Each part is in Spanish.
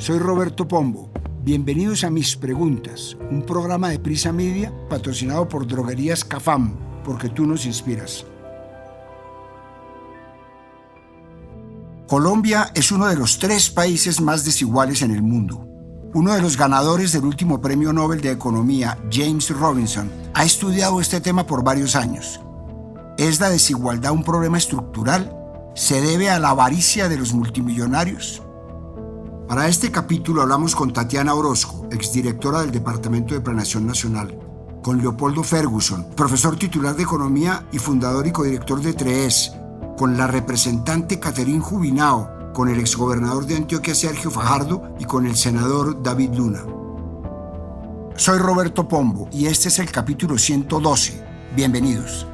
Soy Roberto Pombo. Bienvenidos a Mis Preguntas, un programa de Prisa Media patrocinado por Droguerías Cafam, porque tú nos inspiras. Colombia es uno de los 3 países más desiguales en el mundo. Uno de los ganadores del último Premio Nobel de Economía, James Robinson, ha estudiado este tema por varios años. ¿Es la desigualdad un problema estructural? ¿Se debe a la avaricia de los multimillonarios? Para este capítulo hablamos con Tatiana Orozco, exdirectora del Departamento de Planeación Nacional, con Leopoldo Ferguson, profesor titular de Economía y fundador y codirector de TREES, con la representante Catherine Jubinao, con el exgobernador de Antioquia Sergio Fajardo y con el senador David Luna. Soy Roberto Pombo y este es el capítulo 112. Bienvenidos.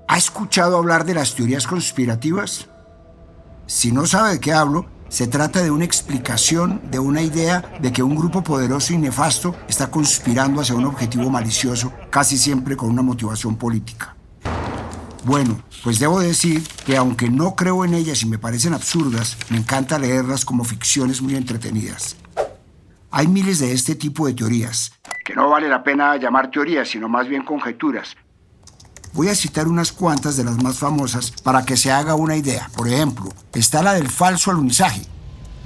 ¿Ha escuchado hablar de las teorías conspirativas? Si no sabe de qué hablo, se trata de una explicación de una idea de que un grupo poderoso y nefasto está conspirando hacia un objetivo malicioso, casi siempre con una motivación política. Bueno, pues debo decir que aunque no creo en ellas y me parecen absurdas, me encanta leerlas como ficciones muy entretenidas. Hay miles de este tipo de teorías, que no vale la pena llamar teorías, sino más bien conjeturas. Voy a citar unas cuantas de las más famosas para que se haga una idea. Por ejemplo, está la del falso alunizaje.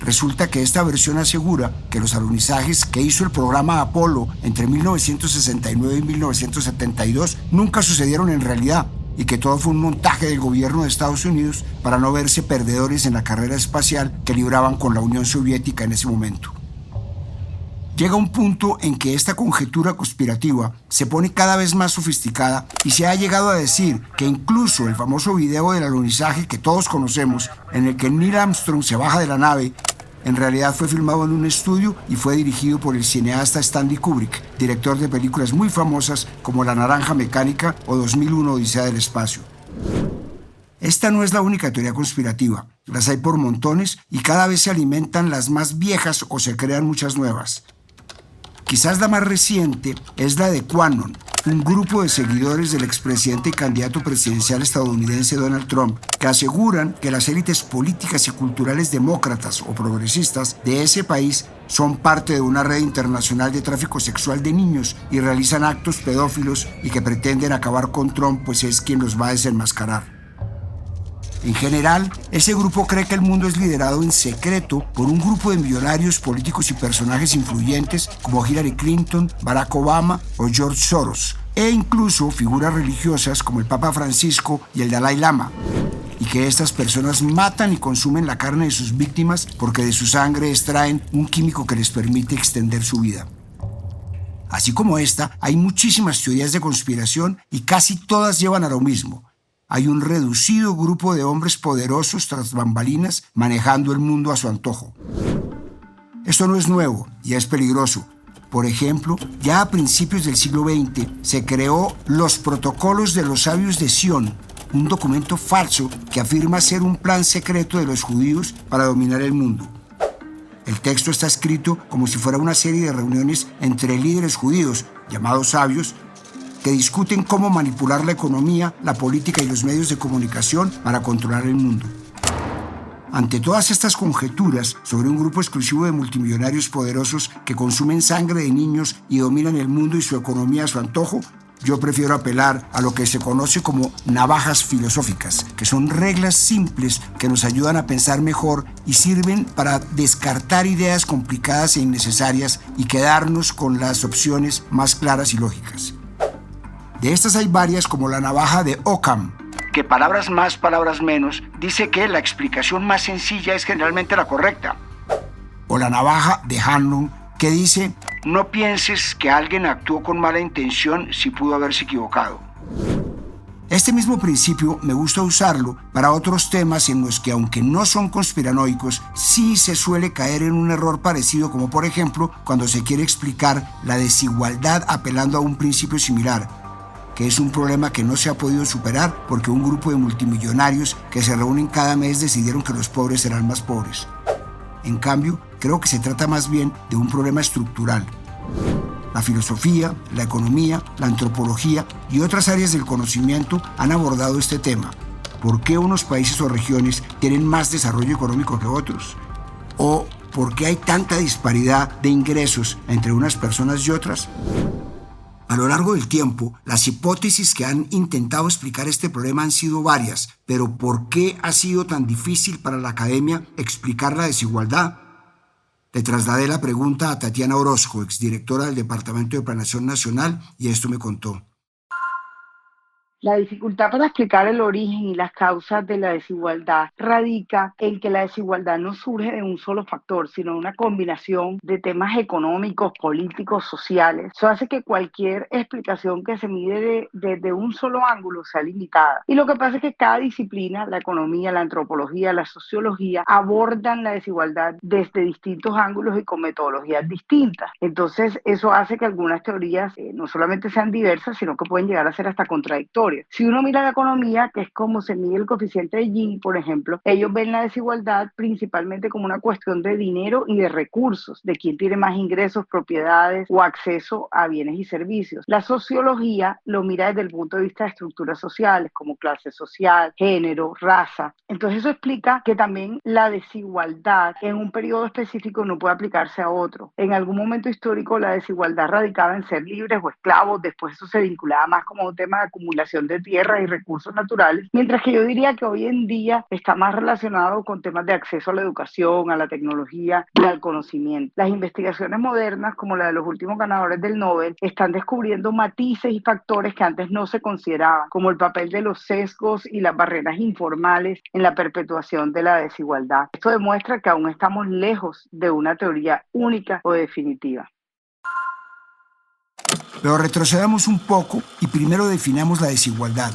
Resulta que esta versión asegura que los alunizajes que hizo el programa Apolo entre 1969 y 1972 nunca sucedieron en realidad y que todo fue un montaje del gobierno de Estados Unidos para no verse perdedores en la carrera espacial que libraban con la Unión Soviética en ese momento. Llega un punto en que esta conjetura conspirativa se pone cada vez más sofisticada y se ha llegado a decir que incluso el famoso video del alunizaje que todos conocemos, en el que Neil Armstrong se baja de la nave, en realidad fue filmado en un estudio y fue dirigido por el cineasta Stanley Kubrick, director de películas muy famosas como La Naranja Mecánica o 2001 Odisea del Espacio. Esta no es la única teoría conspirativa, las hay por montones y cada vez se alimentan las más viejas o se crean muchas nuevas. Quizás la más reciente es la de QAnon, un grupo de seguidores del expresidente y candidato presidencial estadounidense Donald Trump, que aseguran que las élites políticas y culturales demócratas o progresistas de ese país son parte de una red internacional de tráfico sexual de niños y realizan actos pedófilos y que pretenden acabar con Trump, pues es quien los va a desenmascarar. En general, ese grupo cree que el mundo es liderado en secreto por un grupo de millonarios, políticos y personajes influyentes como Hillary Clinton, Barack Obama o George Soros, e incluso figuras religiosas como el Papa Francisco y el Dalai Lama, y que estas personas matan y consumen la carne de sus víctimas porque de su sangre extraen un químico que les permite extender su vida. Así como esta, hay muchísimas teorías de conspiración y casi todas llevan a lo mismo. Hay un reducido grupo de hombres poderosos tras bambalinas manejando el mundo a su antojo. Esto no es nuevo y es peligroso. Por ejemplo, ya a principios del siglo XX se creó los Protocolos de los Sabios de Sion, un documento falso que afirma ser un plan secreto de los judíos para dominar el mundo. El texto está escrito como si fuera una serie de reuniones entre líderes judíos, llamados sabios, que discuten cómo manipular la economía, la política y los medios de comunicación para controlar el mundo. Ante todas estas conjeturas sobre un grupo exclusivo de multimillonarios poderosos que consumen sangre de niños y dominan el mundo y su economía a su antojo, yo prefiero apelar a lo que se conoce como navajas filosóficas, que son reglas simples que nos ayudan a pensar mejor y sirven para descartar ideas complicadas e innecesarias y quedarnos con las opciones más claras y lógicas. De estas hay varias, como la navaja de Occam, que palabras más, palabras menos, dice que la explicación más sencilla es generalmente la correcta. O la navaja de Hanlon, que dice, no pienses que alguien actuó con mala intención si pudo haberse equivocado. Este mismo principio me gusta usarlo para otros temas en los que, aunque no son conspiranoicos, sí se suele caer en un error parecido, como por ejemplo cuando se quiere explicar la desigualdad apelando a un principio similar, que es un problema que no se ha podido superar porque un grupo de multimillonarios que se reúnen cada mes decidieron que los pobres serán más pobres. En cambio, creo que se trata más bien de un problema estructural. La filosofía, la economía, la antropología y otras áreas del conocimiento han abordado este tema. ¿Por qué unos países o regiones tienen más desarrollo económico que otros? ¿O por qué hay tanta disparidad de ingresos entre unas personas y otras? A lo largo del tiempo, las hipótesis que han intentado explicar este problema han sido varias, pero ¿por qué ha sido tan difícil para la academia explicar la desigualdad? Le trasladé la pregunta a Tatiana Orozco, exdirectora del Departamento de Planeación Nacional, y esto me contó. La dificultad para explicar el origen y las causas de la desigualdad radica en que la desigualdad no surge de un solo factor, sino de una combinación de temas económicos, políticos, sociales. Eso hace que cualquier explicación que se mide desde un solo ángulo sea limitada. Y lo que pasa es que cada disciplina, la economía, la antropología, la sociología, abordan la desigualdad desde distintos ángulos y con metodologías distintas. Entonces, eso hace que algunas teorías no solamente sean diversas, sino que pueden llegar a ser hasta contradictorias. Si uno mira la economía, que es como se mide el coeficiente de Gini, por ejemplo, ellos ven la desigualdad principalmente como una cuestión de dinero y de recursos, de quién tiene más ingresos, propiedades o acceso a bienes y servicios. La sociología lo mira desde el punto de vista de estructuras sociales, como clase social, género, raza. Entonces eso explica que también la desigualdad en un periodo específico no puede aplicarse a otro. En algún momento histórico la desigualdad radicaba en ser libres o esclavos, después eso se vinculaba más como un tema de acumulación de tierra y recursos naturales, mientras que yo diría que hoy en día está más relacionado con temas de acceso a la educación, a la tecnología y al conocimiento. Las investigaciones modernas, como la de los últimos ganadores del Nobel, están descubriendo matices y factores que antes no se consideraban, como el papel de los sesgos y las barreras informales en la perpetuación de la desigualdad. Esto demuestra que aún estamos lejos de una teoría única o definitiva. Pero retrocedamos un poco y primero definamos la desigualdad.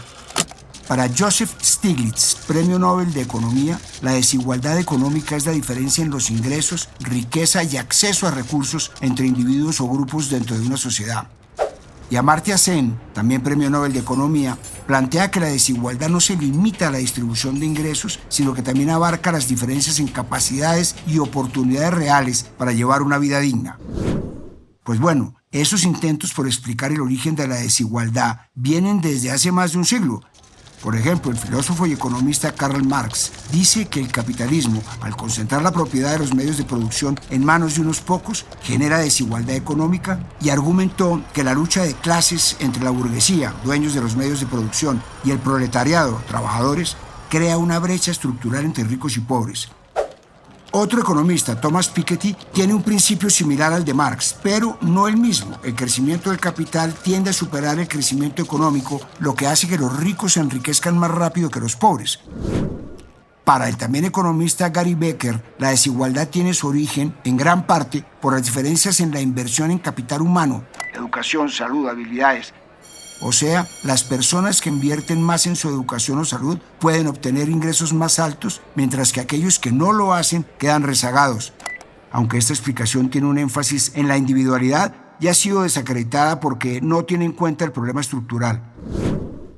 Para Joseph Stiglitz, Premio Nobel de Economía, la desigualdad económica es la diferencia en los ingresos, riqueza y acceso a recursos entre individuos o grupos dentro de una sociedad. Y Amartya Sen, también Premio Nobel de Economía, plantea que la desigualdad no se limita a la distribución de ingresos, sino que también abarca las diferencias en capacidades y oportunidades reales para llevar una vida digna. Pues bueno, esos intentos por explicar el origen de la desigualdad vienen desde hace más de un siglo. Por ejemplo, el filósofo y economista Karl Marx dice que el capitalismo, al concentrar la propiedad de los medios de producción en manos de unos pocos, genera desigualdad económica y argumentó que la lucha de clases entre la burguesía, dueños de los medios de producción, y el proletariado, trabajadores, crea una brecha estructural entre ricos y pobres. Otro economista, Thomas Piketty, tiene un principio similar al de Marx, pero no el mismo. El crecimiento del capital tiende a superar el crecimiento económico, lo que hace que los ricos se enriquezcan más rápido que los pobres. Para el también economista Gary Becker, la desigualdad tiene su origen, en gran parte, por las diferencias en la inversión en capital humano, educación, salud, habilidades. O sea, las personas que invierten más en su educación o salud pueden obtener ingresos más altos, mientras que aquellos que no lo hacen quedan rezagados. Aunque esta explicación tiene un énfasis en la individualidad, ya ha sido desacreditada porque no tiene en cuenta el problema estructural.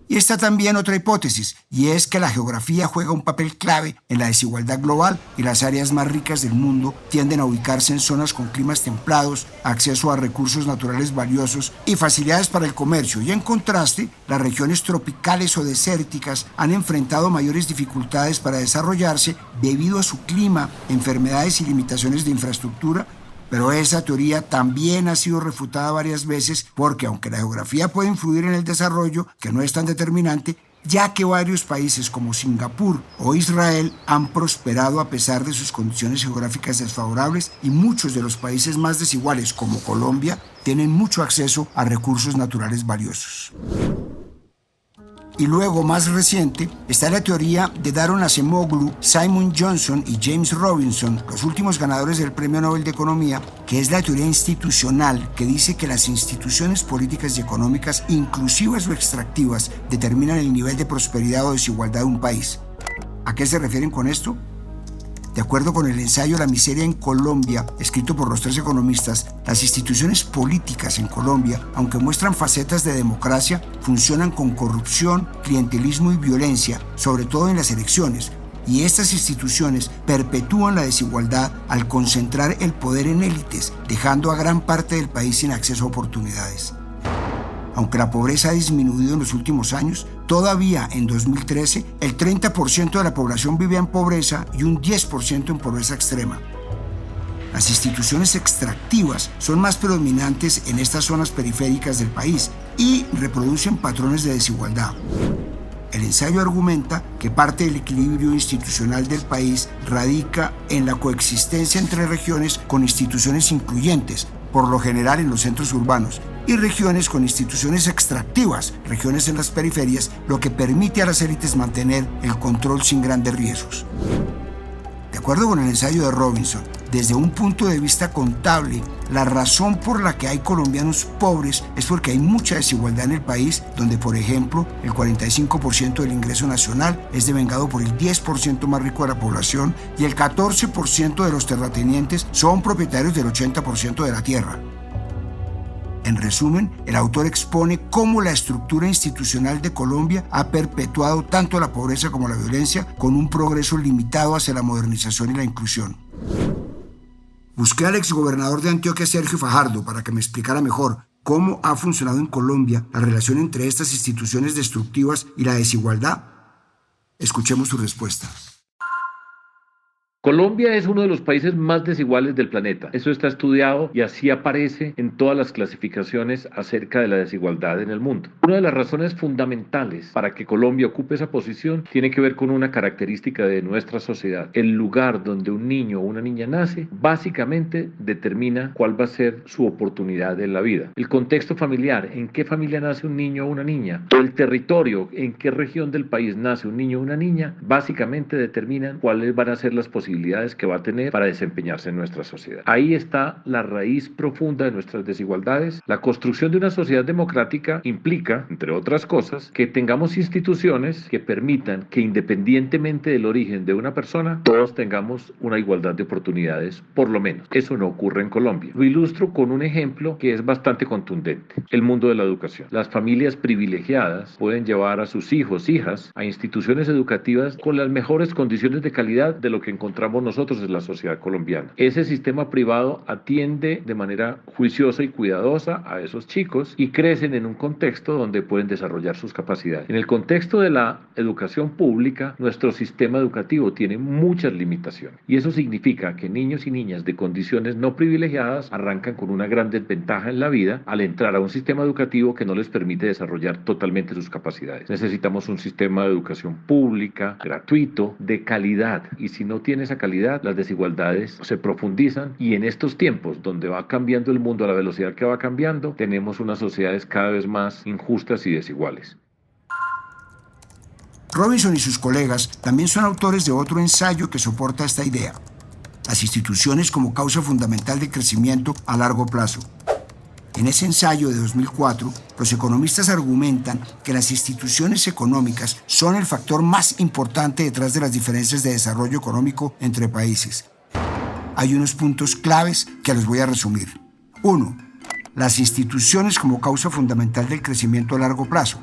Y está también otra hipótesis, y es que la geografía juega un papel clave en la desigualdad global y las áreas más ricas del mundo tienden a ubicarse en zonas con climas templados, acceso a recursos naturales valiosos y facilidades para el comercio. Y en contraste, las regiones tropicales o desérticas han enfrentado mayores dificultades para desarrollarse debido a su clima, enfermedades y limitaciones de infraestructura. Pero esa teoría también ha sido refutada varias veces porque aunque la geografía puede influir en el desarrollo, que no es tan determinante, ya que varios países como Singapur o Israel han prosperado a pesar de sus condiciones geográficas desfavorables y muchos de los países más desiguales como Colombia tienen mucho acceso a recursos naturales valiosos. Y luego, más reciente, está la teoría de Daron Acemoglu, Simon Johnson y James Robinson, los últimos ganadores del Premio Nobel de Economía, que es la teoría institucional que dice que las instituciones políticas y económicas, inclusivas o extractivas, determinan el nivel de prosperidad o desigualdad de un país. ¿A qué se refieren con esto? De acuerdo con el ensayo La miseria en Colombia, escrito por los tres economistas, las instituciones políticas en Colombia, aunque muestran facetas de democracia, funcionan con corrupción, clientelismo y violencia, sobre todo en las elecciones. Y estas instituciones perpetúan la desigualdad al concentrar el poder en élites, dejando a gran parte del país sin acceso a oportunidades. Aunque la pobreza ha disminuido en los últimos años, todavía en 2013 el 30% de la población vivía en pobreza y un 10% en pobreza extrema. Las instituciones extractivas son más predominantes en estas zonas periféricas del país y reproducen patrones de desigualdad. El ensayo argumenta que parte del equilibrio institucional del país radica en la coexistencia entre regiones con instituciones incluyentes, por lo general en los centros urbanos, y regiones con instituciones extractivas, regiones en las periferias, lo que permite a las élites mantener el control sin grandes riesgos. De acuerdo con el ensayo de Robinson, desde un punto de vista contable, la razón por la que hay colombianos pobres es porque hay mucha desigualdad en el país, donde, por ejemplo, el 45% del ingreso nacional es devengado por el 10% más rico de la población y el 14% de los terratenientes son propietarios del 80% de la tierra. En resumen, el autor expone cómo la estructura institucional de Colombia ha perpetuado tanto la pobreza como la violencia, con un progreso limitado hacia la modernización y la inclusión. Busqué al exgobernador de Antioquia, Sergio Fajardo, para que me explicara mejor cómo ha funcionado en Colombia la relación entre estas instituciones destructivas y la desigualdad. Escuchemos su respuesta. Colombia es uno de los países más desiguales del planeta. Eso está estudiado y así aparece en todas las clasificaciones acerca de la desigualdad en el mundo. Una de las razones fundamentales para que Colombia ocupe esa posición tiene que ver con una característica de nuestra sociedad. El lugar donde un niño o una niña nace básicamente determina cuál va a ser su oportunidad en la vida. El contexto familiar, en qué familia nace un niño o una niña, o el territorio, en qué región del país nace un niño o una niña, básicamente determinan cuáles van a ser las posibilidades que va a tener para desempeñarse en nuestra sociedad. Ahí está la raíz profunda de nuestras desigualdades. La construcción de una sociedad democrática implica, entre otras cosas, que tengamos instituciones que permitan que, independientemente del origen de una persona, todos tengamos una igualdad de oportunidades, por lo menos. Eso no ocurre en Colombia. Lo ilustro con un ejemplo que es bastante contundente: el mundo de la educación. Las familias privilegiadas pueden llevar a sus hijos, hijas, a instituciones educativas con las mejores condiciones de calidad de lo que encontramos nosotros en la sociedad colombiana. Ese sistema privado atiende de manera juiciosa y cuidadosa a esos chicos y crecen en un contexto donde pueden desarrollar sus capacidades. En el contexto de la educación pública, nuestro sistema educativo tiene muchas limitaciones y eso significa que niños y niñas de condiciones no privilegiadas arrancan con una gran desventaja en la vida al entrar a un sistema educativo que no les permite desarrollar totalmente sus capacidades. Necesitamos un sistema de educación pública, gratuito, de calidad, y si no tiene esa calidad, las desigualdades se profundizan, y en estos tiempos donde va cambiando el mundo a la velocidad que va cambiando, tenemos unas sociedades cada vez más injustas y desiguales. Robinson y sus colegas también son autores de otro ensayo que soporta esta idea: las instituciones como causa fundamental del crecimiento a largo plazo. En ese ensayo de 2004, los economistas argumentan que las instituciones económicas son el factor más importante detrás de las diferencias de desarrollo económico entre países. Hay unos puntos claves que los voy a resumir. 1. Las instituciones como causa fundamental del crecimiento a largo plazo.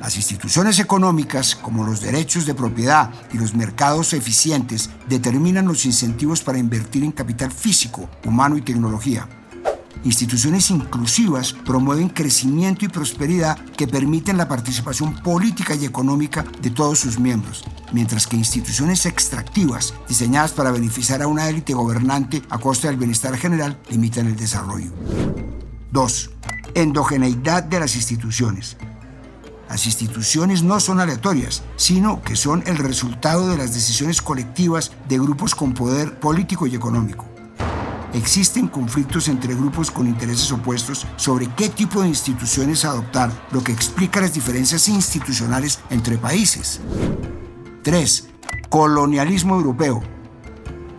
Las instituciones económicas, como los derechos de propiedad y los mercados eficientes, determinan los incentivos para invertir en capital físico, humano y tecnología. Instituciones inclusivas promueven crecimiento y prosperidad que permiten la participación política y económica de todos sus miembros, mientras que instituciones extractivas, diseñadas para beneficiar a una élite gobernante a costa del bienestar general, limitan el desarrollo. 2. Endogeneidad de las instituciones. Las instituciones no son aleatorias, sino que son el resultado de las decisiones colectivas de grupos con poder político y económico. Existen conflictos entre grupos con intereses opuestos sobre qué tipo de instituciones adoptar, lo que explica las diferencias institucionales entre países. 3. Colonialismo europeo.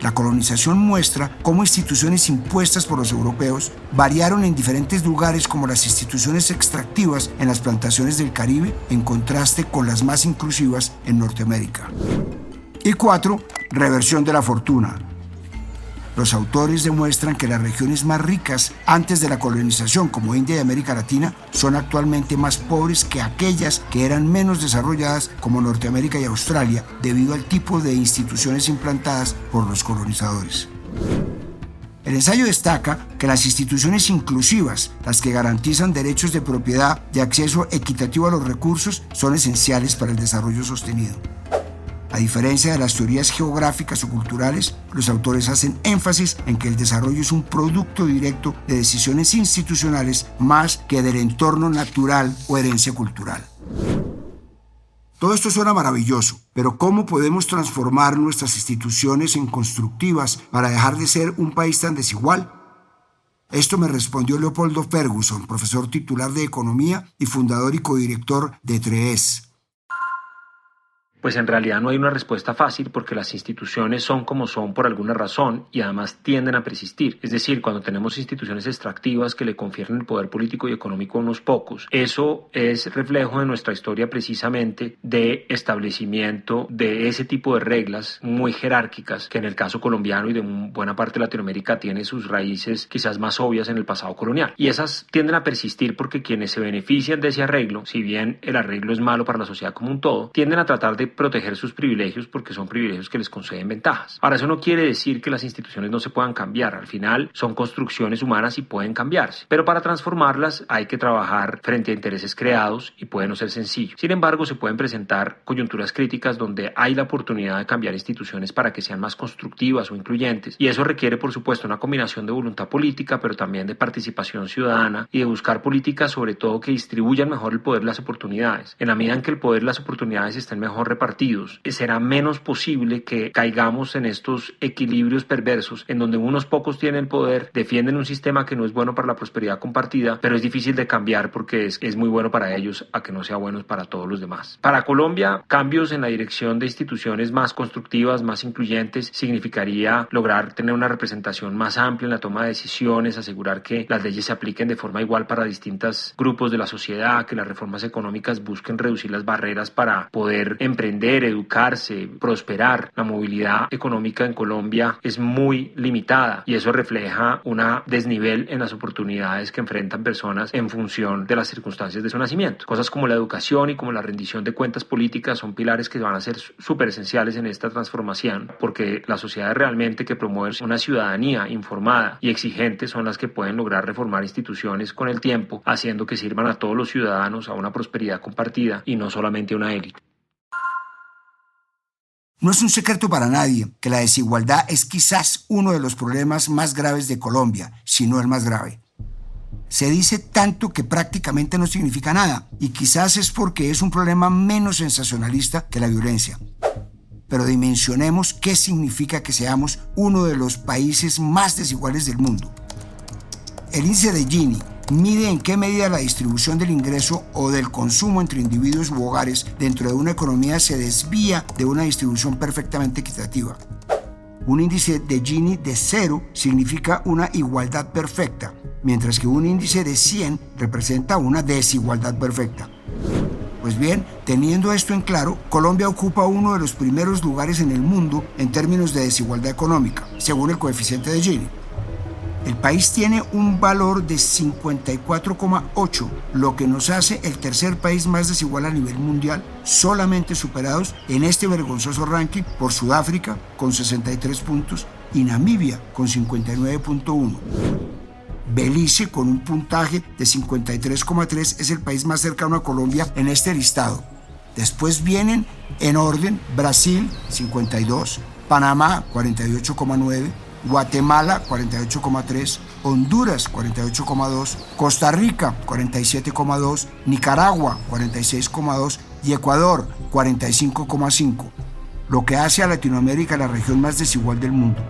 La colonización muestra cómo instituciones impuestas por los europeos variaron en diferentes lugares, como las instituciones extractivas en las plantaciones del Caribe, en contraste con las más inclusivas en Norteamérica. Y 4. Reversión de la fortuna. Los autores demuestran que las regiones más ricas antes de la colonización, como India y América Latina, son actualmente más pobres que aquellas que eran menos desarrolladas, como Norteamérica y Australia, debido al tipo de instituciones implantadas por los colonizadores. El ensayo destaca que las instituciones inclusivas, las que garantizan derechos de propiedad y acceso equitativo a los recursos, son esenciales para el desarrollo sostenido. A diferencia de las teorías geográficas o culturales, los autores hacen énfasis en que el desarrollo es un producto directo de decisiones institucionales más que del entorno natural o herencia cultural. Todo esto suena maravilloso, pero ¿cómo podemos transformar nuestras instituciones en constructivas para dejar de ser un país tan desigual? Esto me respondió Leopoldo Ferguson, profesor titular de Economía y fundador y codirector de TREES. Pues en realidad no hay una respuesta fácil porque las instituciones son como son por alguna razón y además tienden a persistir. Es decir, cuando tenemos instituciones extractivas que le confieren el poder político y económico a unos pocos, eso es reflejo de nuestra historia precisamente de establecimiento de ese tipo de reglas muy jerárquicas que en el caso colombiano y de buena parte de Latinoamérica tiene sus raíces quizás más obvias en el pasado colonial. Y esas tienden a persistir porque quienes se benefician de ese arreglo, si bien el arreglo es malo para la sociedad como un todo, tienden a tratar de proteger sus privilegios porque son privilegios que les conceden ventajas. Ahora, eso no quiere decir que las instituciones no se puedan cambiar. Al final son construcciones humanas y pueden cambiarse. Pero para transformarlas hay que trabajar frente a intereses creados y puede no ser sencillo. Sin embargo, se pueden presentar coyunturas críticas donde hay la oportunidad de cambiar instituciones para que sean más constructivas o incluyentes. Y eso requiere, por supuesto, una combinación de voluntad política, pero también de participación ciudadana y de buscar políticas sobre todo que distribuyan mejor el poder y las oportunidades. En la medida en que el poder y las oportunidades estén mejor repartidos, será menos posible que caigamos en estos equilibrios perversos en donde unos pocos tienen el poder, defienden un sistema que no es bueno para la prosperidad compartida, pero es difícil de cambiar porque es muy bueno para ellos a que no sea bueno para todos los demás. Para Colombia, cambios en la dirección de instituciones más constructivas, más incluyentes, significaría lograr tener una representación más amplia en la toma de decisiones, asegurar que las leyes se apliquen de forma igual para distintos grupos de la sociedad, que las reformas económicas busquen reducir las barreras para poder emprender, educarse, prosperar. La movilidad económica en Colombia es muy limitada y eso refleja un desnivel en las oportunidades que enfrentan personas en función de las circunstancias de su nacimiento. Cosas como la educación y como la rendición de cuentas políticas son pilares que van a ser súper esenciales en esta transformación porque las sociedades realmente que promueven una ciudadanía informada y exigente son las que pueden lograr reformar instituciones con el tiempo, haciendo que sirvan a todos los ciudadanos a una prosperidad compartida y no solamente a una élite. No es un secreto para nadie que la desigualdad es quizás uno de los problemas más graves de Colombia, si no el más grave. Se dice tanto que prácticamente no significa nada, y quizás es porque es un problema menos sensacionalista que la violencia. Pero dimensionemos qué significa que seamos uno de los países más desiguales del mundo. El índice de Gini mide en qué medida la distribución del ingreso o del consumo entre individuos u hogares dentro de una economía se desvía de una distribución perfectamente equitativa. Un índice de Gini de 0 significa una igualdad perfecta, mientras que un índice de 100 representa una desigualdad perfecta. Pues bien, teniendo esto en claro, Colombia ocupa uno de los primeros lugares en el mundo en términos de desigualdad económica, según el coeficiente de Gini. El país tiene un valor de 54,8, lo que nos hace el tercer país más desigual a nivel mundial, solamente superados en este vergonzoso ranking por Sudáfrica con 63 puntos y Namibia con 59,1. Belice, con un puntaje de 53,3, es el país más cercano a Colombia en este listado. Después vienen, en orden, Brasil, 52, Panamá, 48,9, Guatemala, 48,3, Honduras, 48,2, Costa Rica, 47,2, Nicaragua, 46,2 y Ecuador, 45,5, lo que hace a Latinoamérica la región más desigual del mundo.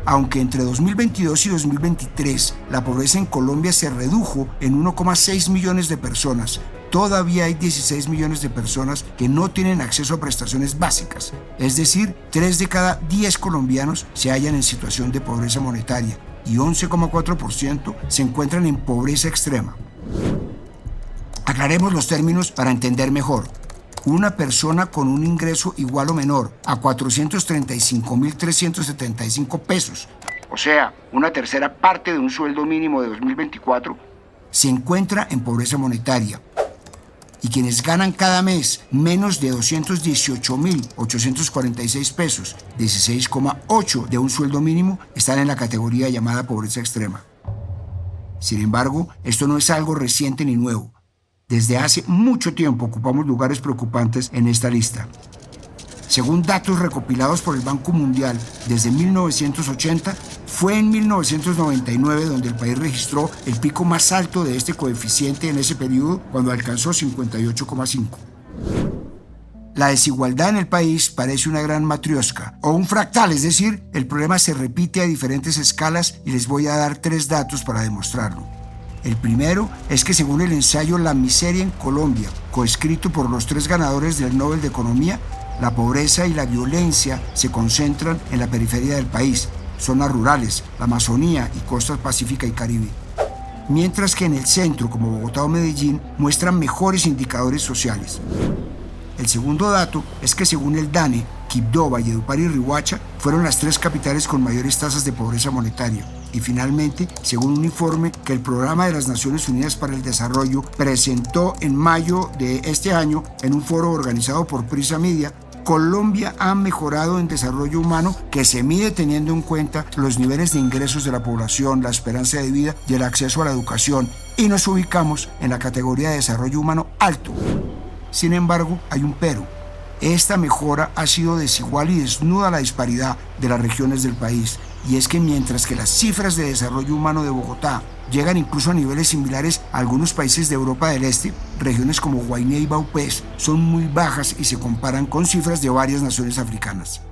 Aunque entre 2022 y 2023 la pobreza en Colombia se redujo en 1,6 millones de personas, todavía hay 16 millones de personas que no tienen acceso a prestaciones básicas. Es decir, 3 de cada 10 colombianos se hallan en situación de pobreza monetaria y 11,4% se encuentran en pobreza extrema. Aclaremos los términos para entender mejor. Una persona con un ingreso igual o menor a 435.375 pesos, o sea, una tercera parte de un sueldo mínimo de 2024, se encuentra en pobreza monetaria. Y quienes ganan cada mes menos de 218.846 pesos, 16,8 de un sueldo mínimo, están en la categoría llamada pobreza extrema. Sin embargo, esto no es algo reciente ni nuevo. Desde hace mucho tiempo ocupamos lugares preocupantes en esta lista. Según datos recopilados por el Banco Mundial desde 1980, fue en 1999 donde el país registró el pico más alto de este coeficiente en ese periodo, cuando alcanzó 58,5. La desigualdad en el país parece una gran matrioska o un fractal, es decir, el problema se repite a diferentes escalas y les voy a dar 3 datos para demostrarlo. El primero es que según el ensayo La miseria en Colombia, coescrito por los 3 ganadores del Nobel de Economía, la pobreza y la violencia se concentran en la periferia del país, zonas rurales, la Amazonía y costas pacífica y Caribe. Mientras que en el centro, como Bogotá o Medellín, muestran mejores indicadores sociales. El segundo dato es que según el DANE, Quibdó, Valledupar y Riohacha fueron las 3 capitales con mayores tasas de pobreza monetaria. Y finalmente, según un informe que el Programa de las Naciones Unidas para el Desarrollo presentó en mayo de este año en un foro organizado por Prisa Media, Colombia ha mejorado en desarrollo humano, que se mide teniendo en cuenta los niveles de ingresos de la población, la esperanza de vida y el acceso a la educación, y nos ubicamos en la categoría de desarrollo humano alto. Sin embargo, hay un pero. Esta mejora ha sido desigual y desnuda la disparidad de las regiones del país, y es que mientras que las cifras de desarrollo humano de Bogotá llegan incluso a niveles similares a algunos países de Europa del Este, regiones como Guinea y Baupés son muy bajas y se comparan con cifras de varias naciones africanas.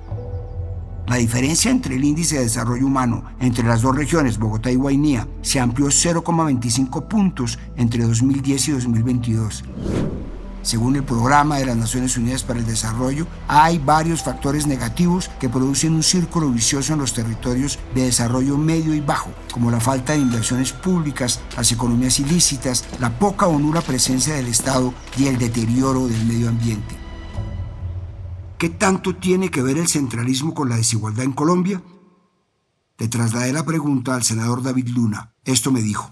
La diferencia entre el índice de desarrollo humano entre las 2 regiones, Bogotá y Guinea, se amplió 0,25 puntos entre 2010 y 2022. Según el Programa de las Naciones Unidas para el Desarrollo, hay varios factores negativos que producen un círculo vicioso en los territorios de desarrollo medio y bajo, como la falta de inversiones públicas, las economías ilícitas, la poca o nula presencia del Estado y el deterioro del medio ambiente. ¿Qué tanto tiene que ver el centralismo con la desigualdad en Colombia? Le trasladé la pregunta al senador David Luna. Esto me dijo.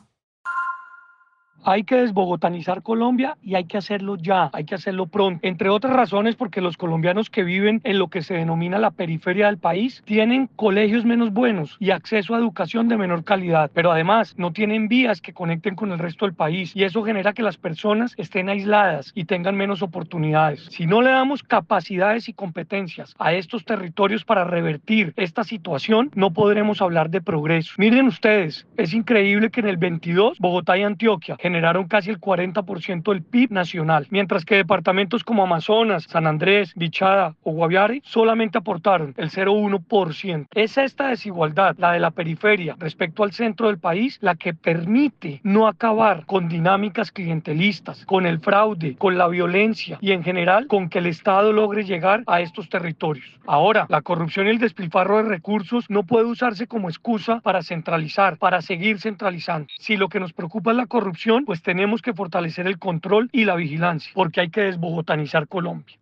Hay que desbogotanizar Colombia y hay que hacerlo ya, hay que hacerlo pronto. Entre otras razones porque los colombianos que viven en lo que se denomina la periferia del país tienen colegios menos buenos y acceso a educación de menor calidad, pero además no tienen vías que conecten con el resto del país y eso genera que las personas estén aisladas y tengan menos oportunidades. Si no le damos capacidades y competencias a estos territorios para revertir esta situación, no podremos hablar de progreso. Miren ustedes, es increíble que en el 22 Bogotá y Antioquia generaron casi el 40% del PIB nacional, mientras que departamentos como Amazonas, San Andrés, Bichada o Guaviare solamente aportaron el 0,1%. Es esta desigualdad, la de la periferia respecto al centro del país, la que permite no acabar con dinámicas clientelistas, con el fraude, con la violencia y en general con que el Estado logre llegar a estos territorios. Ahora, la corrupción y el despilfarro de recursos no puede usarse como excusa para centralizar, para seguir centralizando. Si lo que nos preocupa es la corrupción, pues tenemos que fortalecer el control y la vigilancia, porque hay que desbogotanizar Colombia.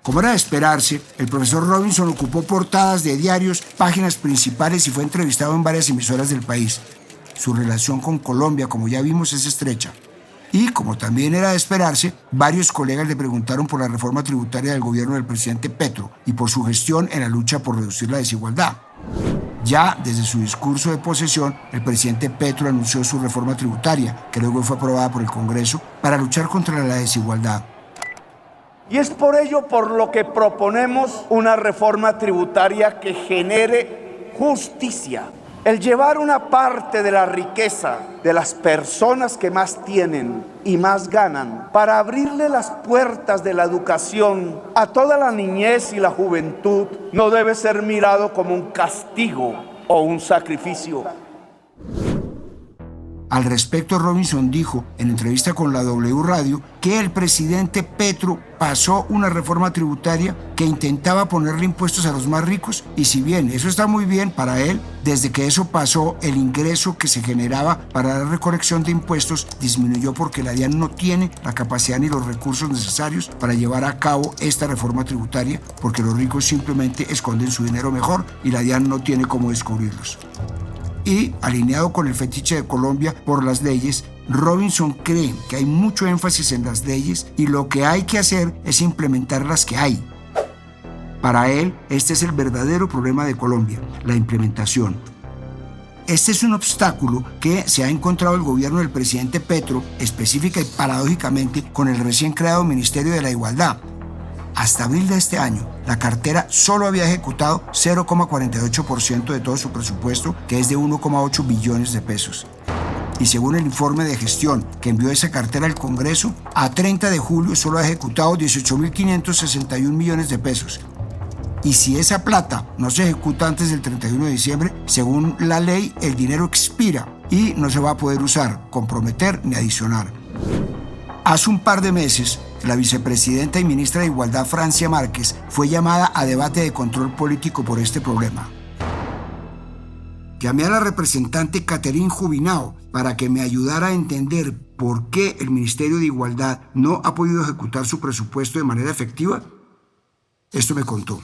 Como era de esperarse, el profesor Robinson ocupó portadas de diarios, páginas principales y fue entrevistado en varias emisoras del país. Su relación con Colombia, como ya vimos, es estrecha. Y, como también era de esperarse, varios colegas le preguntaron por la reforma tributaria del gobierno del presidente Petro y por su gestión en la lucha por reducir la desigualdad. Ya desde su discurso de posesión, el presidente Petro anunció su reforma tributaria, que luego fue aprobada por el Congreso, para luchar contra la desigualdad. Y es por ello por lo que proponemos una reforma tributaria que genere justicia. El llevar una parte de la riqueza de las personas que más tienen y más ganan para abrirle las puertas de la educación a toda la niñez y la juventud no debe ser mirado como un castigo o un sacrificio. Al respecto, Robinson dijo en entrevista con la W Radio que el presidente Petro pasó una reforma tributaria que intentaba ponerle impuestos a los más ricos y si bien eso está muy bien para él, desde que eso pasó el ingreso que se generaba para la recolección de impuestos disminuyó porque la DIAN no tiene la capacidad ni los recursos necesarios para llevar a cabo esta reforma tributaria porque los ricos simplemente esconden su dinero mejor y la DIAN no tiene cómo descubrirlos. Y, alineado con el fetiche de Colombia por las leyes, Robinson cree que hay mucho énfasis en las leyes y lo que hay que hacer es implementar las que hay. Para él, este es el verdadero problema de Colombia, la implementación. Este es un obstáculo que se ha encontrado el gobierno del presidente Petro, específica y paradójicamente con el recién creado Ministerio de la Igualdad. hasta abril de este año, la cartera solo había ejecutado 0,48% de todo su presupuesto, que es de 1,8 billones de pesos. Y según el informe de gestión que envió esa cartera al Congreso, a 30 de julio solo ha ejecutado 18.561 millones de pesos. Y si esa plata no se ejecuta antes del 31 de diciembre, según la ley, el dinero expira y no se va a poder usar, comprometer ni adicionar. Hace un par de meses, la vicepresidenta y ministra de Igualdad, Francia Márquez, fue llamada a debate de control político por este problema. Llamé a la representante Catherine Jubinao para que me ayudara a entender por qué el Ministerio de Igualdad no ha podido ejecutar su presupuesto de manera efectiva. Esto me contó.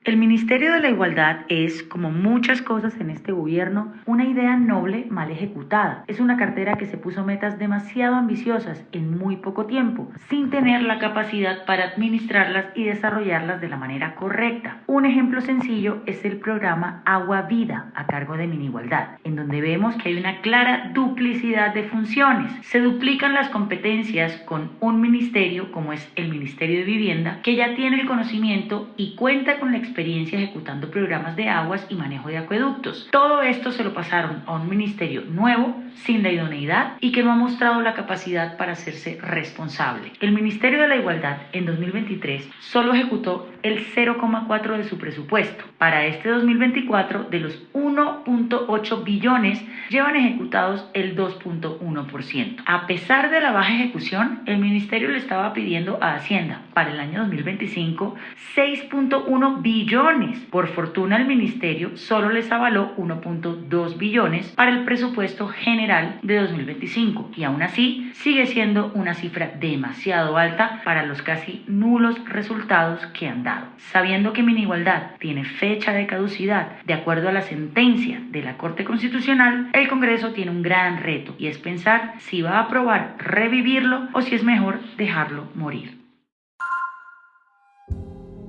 El Ministerio de la Igualdad es, como muchas cosas en este gobierno, una idea noble mal ejecutada. Es una cartera que se puso metas demasiado ambiciosas en muy poco tiempo, sin tener la capacidad para administrarlas y desarrollarlas de la manera correcta. Un ejemplo sencillo es el programa Agua Vida, a cargo de Minigualdad, en donde vemos que hay una clara duplicidad de funciones. Se duplican las competencias con un ministerio, como es el Ministerio de Vivienda, que ya tiene el conocimiento y cuenta con la experiencia ejecutando programas de aguas y manejo de acueductos. Todo esto se lo pasaron a un ministerio nuevo, sin la idoneidad y que no ha mostrado la capacidad para hacerse responsable. El Ministerio de la Igualdad en 2023 solo ejecutó el 0,4% de su presupuesto. Para este 2024, de los 1,8 billones, llevan ejecutados el 2,1%. A pesar de la baja ejecución, el ministerio le estaba pidiendo a Hacienda para el año 2025 6,1 billones. Por fortuna, el ministerio solo les avaló 1,2 billones para el presupuesto general de 2025 y aún así sigue siendo una cifra demasiado alta para los casi nulos resultados que han dado. Sabiendo que Minigualdad tiene fecha de caducidad de acuerdo a la sentencia de la Corte Constitucional, el Congreso tiene un gran reto y es pensar si va a aprobar revivirlo o si es mejor dejarlo morir.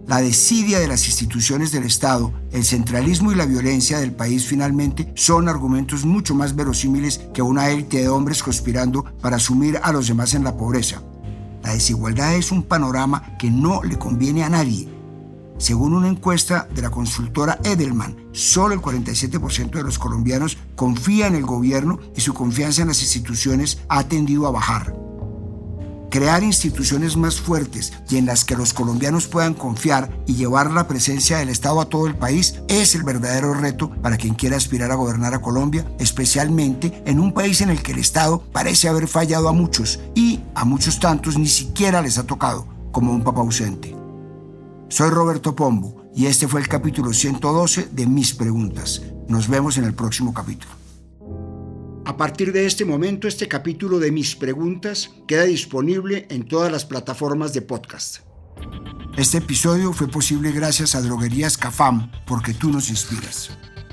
La desidia de las instituciones del Estado, el centralismo y la violencia del país finalmente son argumentos mucho más verosímiles que una élite de hombres conspirando para sumir a los demás en la pobreza. La desigualdad es un panorama que no le conviene a nadie. Según una encuesta de la consultora Edelman, solo el 47% de los colombianos confía en el gobierno y su confianza en las instituciones ha tendido a bajar. Crear instituciones más fuertes y en las que los colombianos puedan confiar y llevar la presencia del Estado a todo el país es el verdadero reto para quien quiera aspirar a gobernar a Colombia, especialmente en un país en el que el Estado parece haber fallado a muchos y a muchos tantos ni siquiera les ha tocado, como un papá ausente. Soy Roberto Pombo y este fue el capítulo 112 de Mis Preguntas. Nos vemos en el próximo capítulo. A partir de este momento, este capítulo de Mis Preguntas queda disponible en todas las plataformas de podcast. Este episodio fue posible gracias a Droguerías Cafam, porque tú nos inspiras.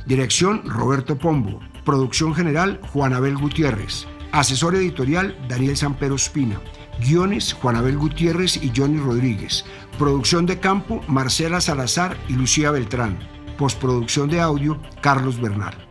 Dirección: Roberto Pombo. Producción general: Juan Abel Gutiérrez. Asesor editorial: Daniel Sampero Espina. Guiones: Juan Abel Gutiérrez y Johnny Rodríguez. Producción de campo: Marcela Salazar y Lucía Beltrán. Postproducción de audio: Carlos Bernal.